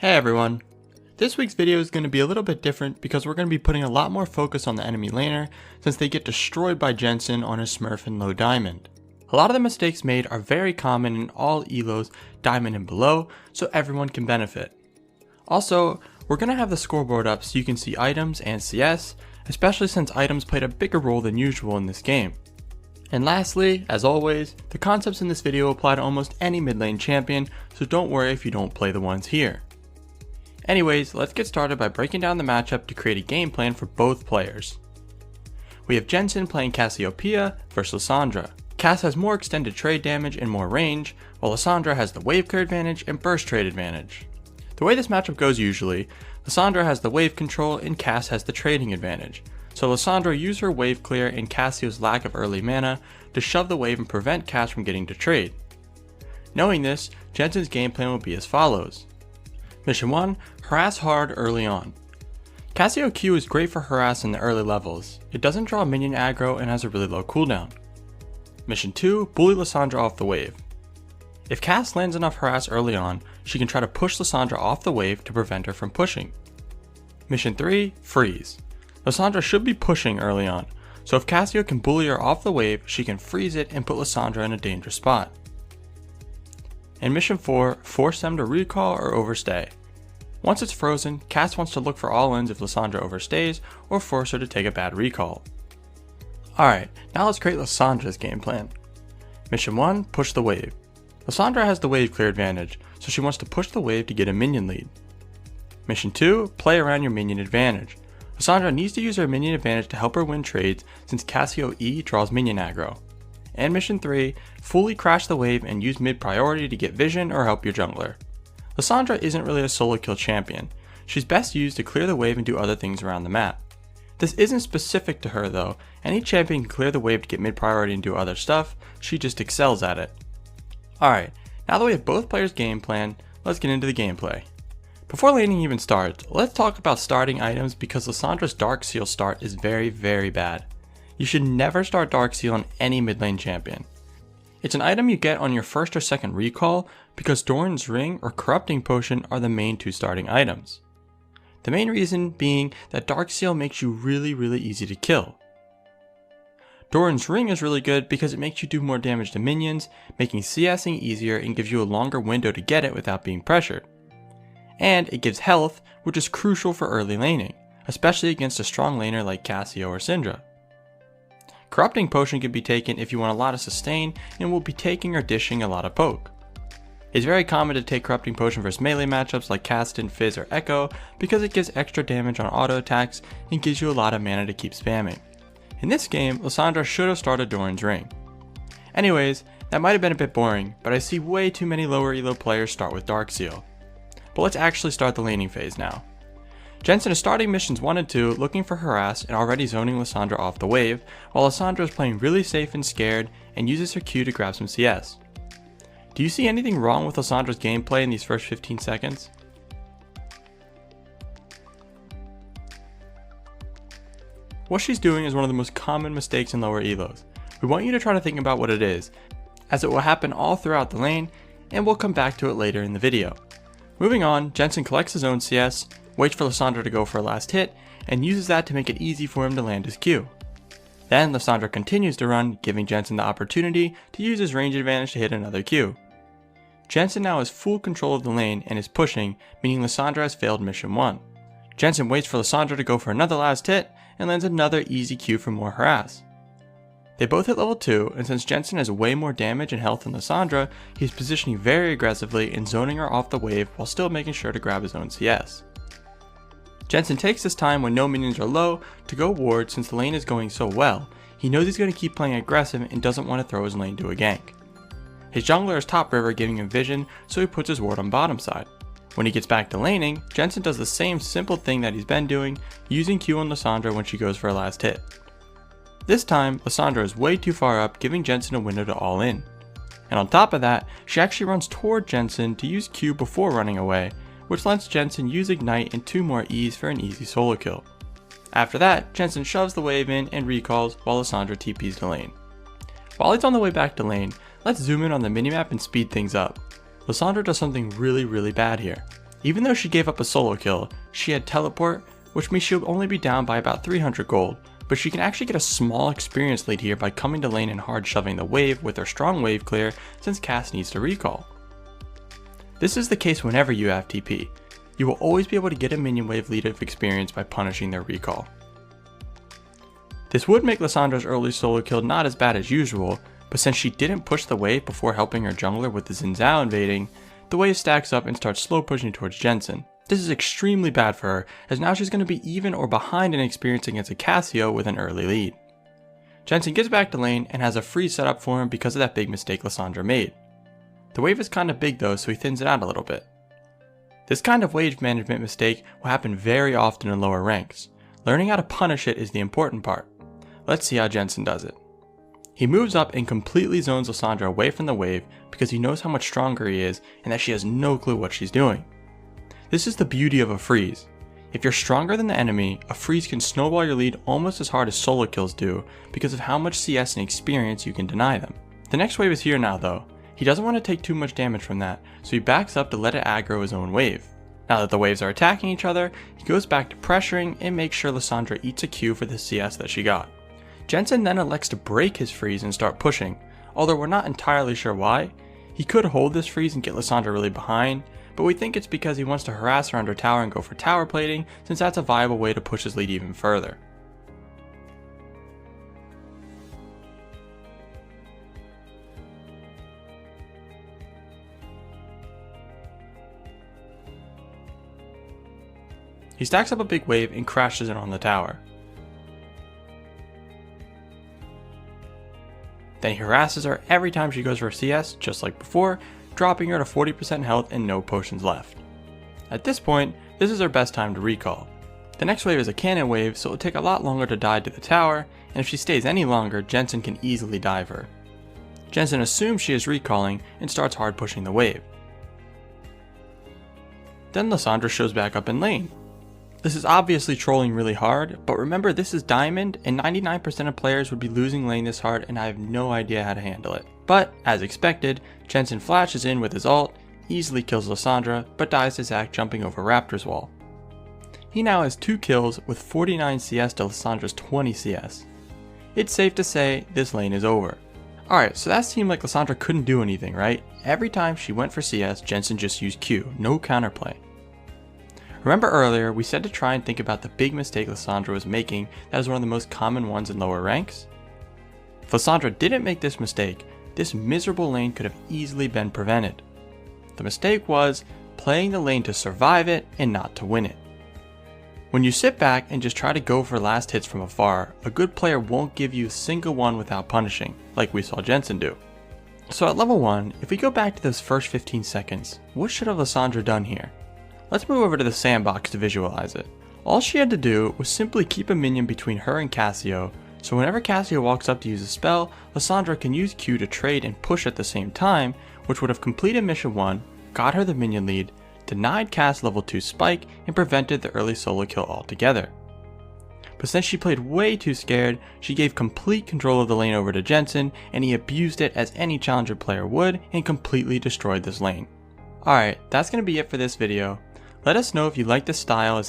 Hey everyone! This week's video is going to be a little bit different because we're going to be putting a lot more focus on the enemy laner since they get destroyed by Jensen on his Smurf and low diamond. A lot of the mistakes made are very common in all elos diamond and below, so everyone can benefit. Also, we're going to have the scoreboard up so you can see items and CS, especially since items played a bigger role than usual in this game. And lastly, as always, the concepts in this video apply to almost any mid lane champion, so don't worry if you don't play the ones here. Anyways, let's get started by breaking down the matchup to create a game plan for both players. We have Jensen playing Cassiopeia versus Lissandra. Cass has more extended trade damage and more range, while Lissandra has the wave clear advantage and burst trade advantage. The way this matchup goes usually, Lissandra has the wave control and Cass has the trading advantage, so Lissandra used her wave clear and Cassio's lack of early mana to shove the wave and prevent Cass from getting to trade. Knowing this, Jensen's game plan will be as follows. Mission 1, harass hard early on. Cassio Q is great for harass in the early levels. It doesn't draw minion aggro and has a really low cooldown. Mission 2, bully Lissandra off the wave. If Cass lands enough harass early on, she can try to push Lissandra off the wave to prevent her from pushing. Mission 3, freeze. Lissandra should be pushing early on, so if Cassio can bully her off the wave, she can freeze it and put Lissandra in a dangerous spot. And Mission 4, force them to recall or overstay. Once it's frozen, Cass wants to look for all-ins if Lissandra overstays or force her to take a bad recall. Alright, now let's create Lissandra's game plan. Mission 1, push the wave. Lissandra has the wave clear advantage, so she wants to push the wave to get a minion lead. Mission 2, play around your minion advantage. Lissandra needs to use her minion advantage to help her win trades since Cassio E draws minion aggro. And Mission 3, fully crash the wave and use mid priority to get vision or help your jungler. Lissandra isn't really a solo kill champion. She's best used to clear the wave and do other things around the map. This isn't specific to her though, any champion can clear the wave to get mid priority and do other stuff, she just excels at it. Alright, now that we have both players' game plan, let's get into the gameplay. Before laning even starts, let's talk about starting items because Lissandra's Dark Seal start is very bad. You should never start Dark Seal on any mid lane champion. It's an item you get on your first or second recall because Doran's Ring or Corrupting Potion are the main two starting items. The main reason being that Dark Seal makes you really easy to kill. Doran's Ring is really good because it makes you do more damage to minions, making CSing easier and gives you a longer window to get it without being pressured. And it gives health, which is crucial for early laning, especially against a strong laner like Cassio or Syndra. Corrupting Potion can be taken if you want a lot of sustain and will be taking or dishing a lot of poke. It's very common to take Corrupting Potion versus melee matchups like Caston, Fizz, or Echo because it gives extra damage on auto attacks and gives you a lot of mana to keep spamming. In this game, Lissandra should have started Doran's Ring. Anyways, that might have been a bit boring, but I see way too many lower elo players start with Dark Seal. But let's actually start the laning phase now. Jensen is starting missions 1 and 2 looking for harass and already zoning Lissandra off the wave, while Lissandra is playing really safe and scared and uses her Q to grab some CS. Do you see anything wrong with Lissandra's gameplay in these first 15 seconds? What she's doing is one of the most common mistakes in lower elos. We want you to try to think about what it is, as it will happen all throughout the lane, and we'll come back to it later in the video. Moving on, Jensen collects his own CS, waits for Lissandra to go for a last hit, and uses that to make it easy for him to land his Q. Then Lissandra continues to run, giving Jensen the opportunity to use his range advantage to hit another Q. Jensen now has full control of the lane and is pushing, meaning Lissandra has failed mission 1. Jensen waits for Lissandra to go for another last hit, and lands another easy Q for more harass. They both hit level 2, and since Jensen has way more damage and health than Lissandra, he's positioning very aggressively and zoning her off the wave while still making sure to grab his own CS. Jensen takes this time when no minions are low to go ward since the lane is going so well, he knows he's going to keep playing aggressive and doesn't want to throw his lane to a gank. His jungler is top river giving him vision, so he puts his ward on bottom side. When he gets back to laning, Jensen does the same simple thing that he's been doing, using Q on Lissandra when she goes for a last hit. This time, Lissandra is way too far up, giving Jensen a window to all in. And on top of that, she actually runs toward Jensen to use Q before running away, which lets Jensen use Ignite and 2 more E's for an easy solo kill. After that, Jensen shoves the wave in and recalls while Lissandra TPs to lane. While he's on the way back to lane, let's zoom in on the minimap and speed things up. Lissandra does something really bad here. Even though she gave up a solo kill, she had teleport, which means she'll only be down by about 300 gold, but she can actually get a small experience lead here by coming to lane and hard shoving the wave with her strong wave clear since Cass needs to recall. This is the case whenever you have TP. You will always be able to get a minion wave lead of experience by punishing their recall. This would make Lissandra's early solo kill not as bad as usual, but since she didn't push the wave before helping her jungler with the Xin Zhao invading, the wave stacks up and starts slow pushing towards Jensen. This is extremely bad for her, as now she's going to be even or behind in experience against a Cassio with an early lead. Jensen gets back to lane and has a freeze set up for him because of that big mistake Lissandra made. The wave is kind of big though, so he thins it out a little bit. This kind of wave management mistake will happen very often in lower ranks. Learning how to punish it is the important part. Let's see how Jensen does it. He moves up and completely zones Lissandra away from the wave because he knows how much stronger he is and that she has no clue what she's doing. This is the beauty of a freeze. If you're stronger than the enemy, a freeze can snowball your lead almost as hard as solo kills do because of how much CS and experience you can deny them. The next wave is here now though. He doesn't want to take too much damage from that, so he backs up to let it aggro his own wave. Now that the waves are attacking each other, he goes back to pressuring and makes sure Lissandra eats a Q for the CS that she got. Jensen then elects to break his freeze and start pushing, although we're not entirely sure why. He could hold this freeze and get Lissandra really behind, but we think it's because he wants to harass her under tower and go for tower plating, since that's a viable way to push his lead even further. He stacks up a big wave and crashes it on the tower. Then he harasses her every time she goes for CS, just like before, dropping her to 40% health and no potions left. At this point, this is her best time to recall. The next wave is a cannon wave, so it'll take a lot longer to dive to the tower, and if she stays any longer, Jensen can easily dive her. Jensen assumes she is recalling and starts hard pushing the wave. Then Lissandra shows back up in lane. This is obviously trolling really hard, but remember this is Diamond and 99% of players would be losing lane this hard and I have no idea how to handle it. But, as expected, Jensen flashes in with his ult, easily kills Lissandra, but dies to Zac jumping over Raptor's wall. He now has 2 kills with 49 CS to Lissandra's 20 CS. It's safe to say this lane is over. Alright, so that seemed like Lissandra couldn't do anything, right? Every time she went for CS, Jensen just used Q, no counterplay. Remember earlier, we said to try and think about the big mistake Lissandra was making that is one of the most common ones in lower ranks? If Lissandra didn't make this mistake, this miserable lane could have easily been prevented. The mistake was playing the lane to survive it and not to win it. When you sit back and just try to go for last hits from afar, a good player won't give you a single one without punishing, like we saw Jensen do. So at level 1, if we go back to those first 15 seconds, what should have Lissandra done here? Let's move over to the sandbox to visualize it. All she had to do was simply keep a minion between her and Cassio, so whenever Cassio walks up to use a spell, Lissandra can use Q to trade and push at the same time, which would have completed mission 1, got her the minion lead, denied Cass level 2 spike, and prevented the early solo kill altogether. But since she played way too scared, she gave complete control of the lane over to Jensen, and he abused it as any challenger player would, and completely destroyed this lane. Alright, that's going to be it for this video. Let us know if you like this style as